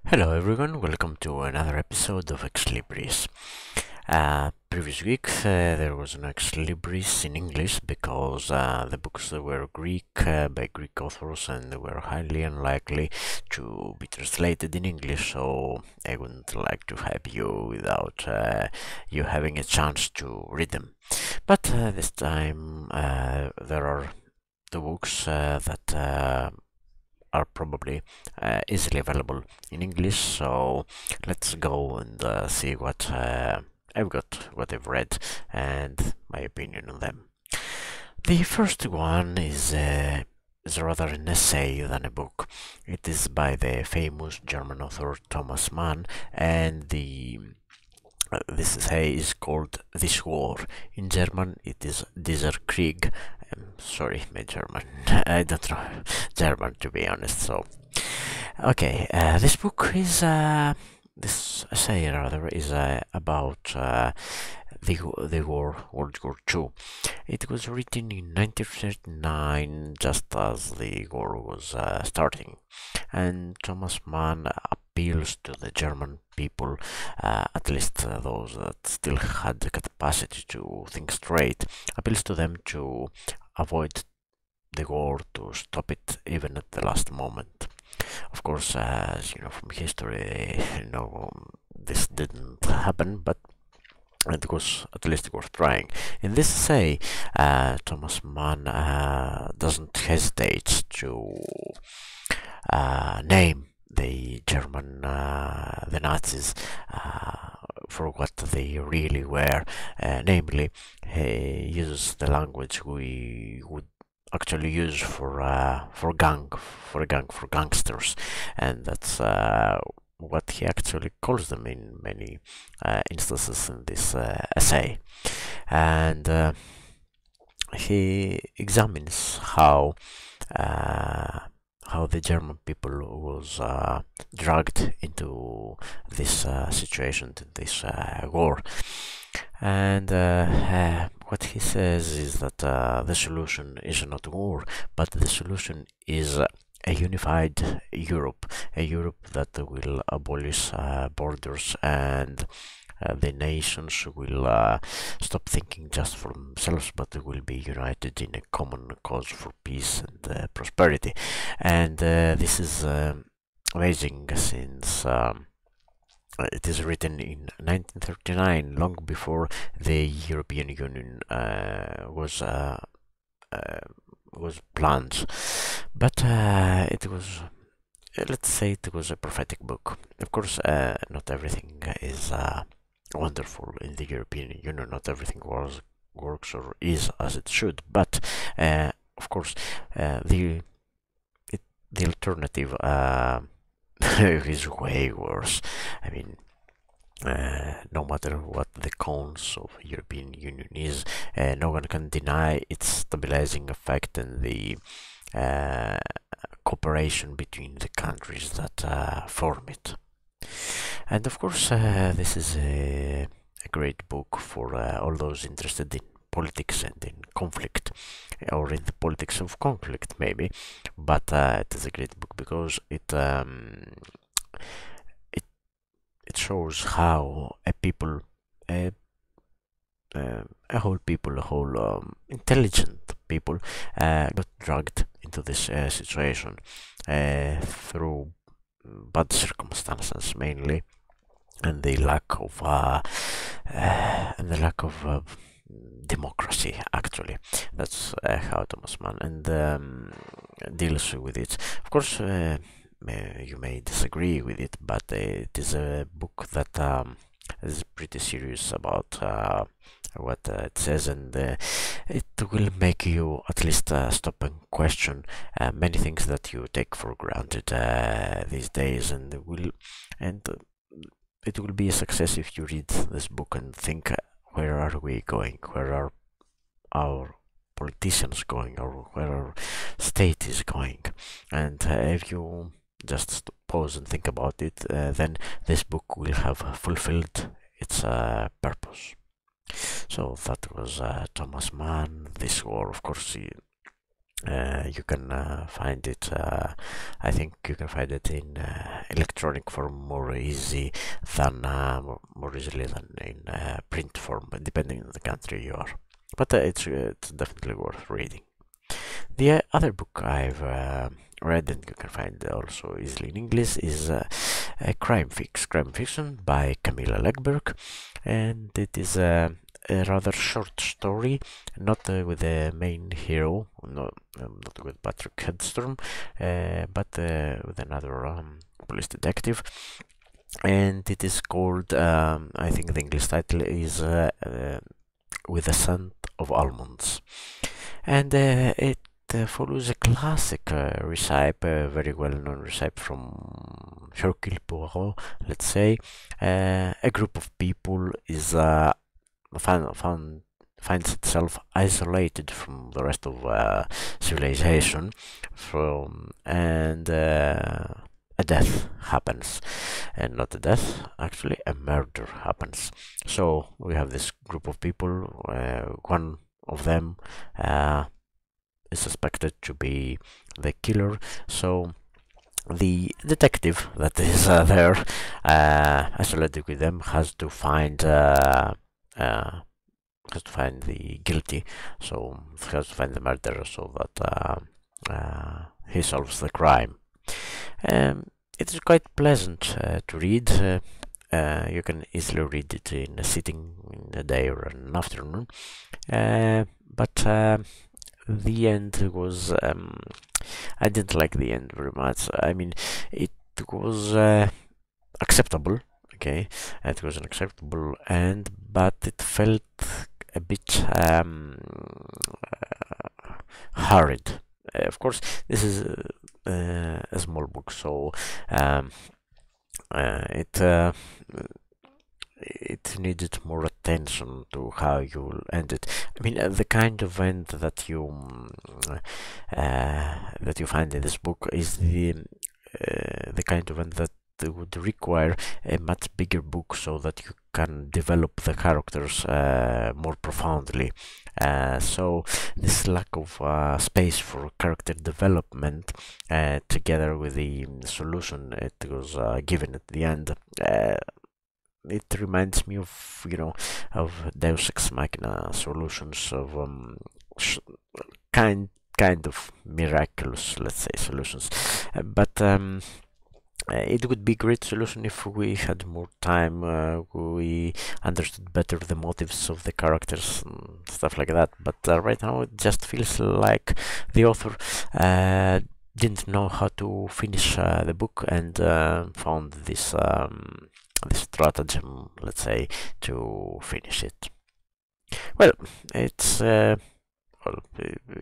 Hello everyone, welcome to another episode of Ex Libris. Previous week there was no Ex Libris in English because the books were Greek by Greek authors and they were highly unlikely to be translated in English, so I wouldn't like to have you without you having a chance to read them. But this time there are the books that are probably easily available in English, so let's go and see what I've got, what I've read, and my opinion on them. The first one is rather an essay than a book. It is by the famous German author Thomas Mann, and this essay is called This War. In German, it is Dieser Krieg. Sorry, my German. I don't know German, to be honest. So, okay, this book is this essay rather is about the war, World War II. It was written in 1939, just as the war was starting, and Thomas Mann appeals to the German people, at least those that still had the capacity to think straight, appeals to them to avoid the war, to stop it even at the last moment. Of course, as you know from history, this didn't happen, but it was at least worth trying. In this essay, Thomas Mann doesn't hesitate to name the the Nazis, for what they really were. Namely, he uses the language we would actually use for gangsters, and that's what he actually calls them in many instances in this essay. And he examines how the German people was dragged into this situation, to this war. And what he says is that the solution is not war, but the solution is a unified Europe, a Europe that will abolish borders, and the nations will stop thinking just for themselves, but will be united in a common cause for peace and prosperity. And this is amazing, since it is written in 1939, long before the European Union was planned. But it was, let's say, it was a prophetic book. Of course, not everything is wonderful in the European Union. Not everything works or is as it should. But of course, the alternative is way worse. I mean, no matter what the cons of European Union is, no one can deny its stabilizing effect and the cooperation between the countries that form it. And of course, this is a great book for all those interested in politics and in conflict, or in the politics of conflict, maybe. But it is a great book because it shows how a whole intelligent people got dragged into this situation through bad circumstances mainly, and the lack of democracy. Actually, that's how Thomas Mann and deals with it. Of course, you may disagree with it, but it is a book that is pretty serious about what it says, and it will make you at least stop and question many things that you take for granted these days, and it will be a success if you read this book and think, where are we going? Where are our politicians going, or where our state is going? And if you just pause and think about it, then this book will have fulfilled its purpose. So that was Thomas Mann, This War. Of course, You can find it. I think you can find it in electronic form more easy than more easily than in print form, depending on the country you are. But it's definitely worth reading. The other book I've read, and you can find also easily in English, is crime fiction by Camilla Lackberg, and it is a rather short story, not with the main hero, not with Patrick Headstrom, but with another police detective. And it is called, I think the English title is With the Scent of Almonds. And it follows a classic recipe, a very well-known recipe from Hercule Poirot, let's say. A group of people is finds itself isolated from the rest of civilization, and a death happens, and not a death, actually a murder happens. So we have this group of people. One of them is suspected to be the killer. So the detective that is there, isolated with them, has to find the guilty, so has to find the murderer, so that he solves the crime. It is quite pleasant to read. You can easily read it in a sitting, in a day or an afternoon. But the end was I didn't like the end very much. I mean, it was acceptable. Okay, it was an acceptable end, but it felt a bit hurried. Of course, this is a small book, so it needed more attention to how you will end it. I mean, the kind of end that you find in this book is the kind of end that would require a much bigger book, so that you can develop the characters more profoundly. So this lack of space for character development, together with the solution it was given at the end, it reminds me of, of Deus Ex Machina solutions, of kind of miraculous, let's say, solutions. But it would be a great solution if we had more time, we understood better the motives of the characters and stuff like that. But right now it just feels like the author didn't know how to finish the book, and found this stratagem, let's say, to finish it. Well, it's well,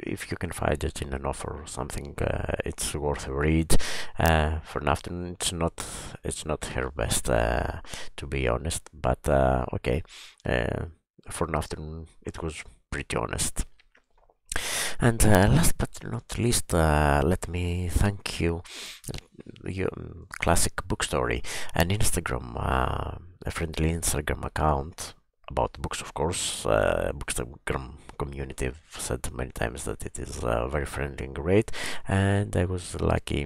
if you can find it in an offer or something, it's worth a read. For an afternoon, it's not her best, to be honest, but okay. For an afternoon, it was pretty honest. And last but not least, let me thank you, Classic Bookstory, an Instagram, a friendly Instagram account about books, of course. Bookstagram community have said many times that it is very friendly and great, and I was lucky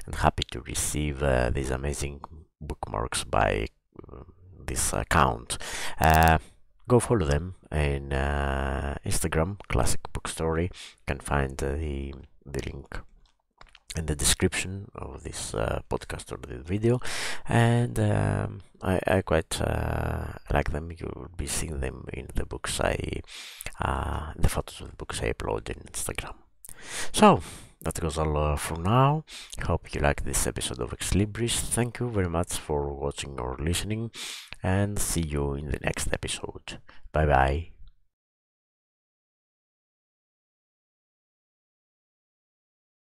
and happy to receive these amazing bookmarks by this account. Go follow them in Instagram, Classic Bookstory. You can find the link in the description of this podcast or the video, and I quite like them. You will be seeing them in the books the photos of the books I upload in Instagram. So that goes all for now. Hope you like this episode of Ex Libris. Thank you very much for watching or listening, and see you in the next episode. Bye bye.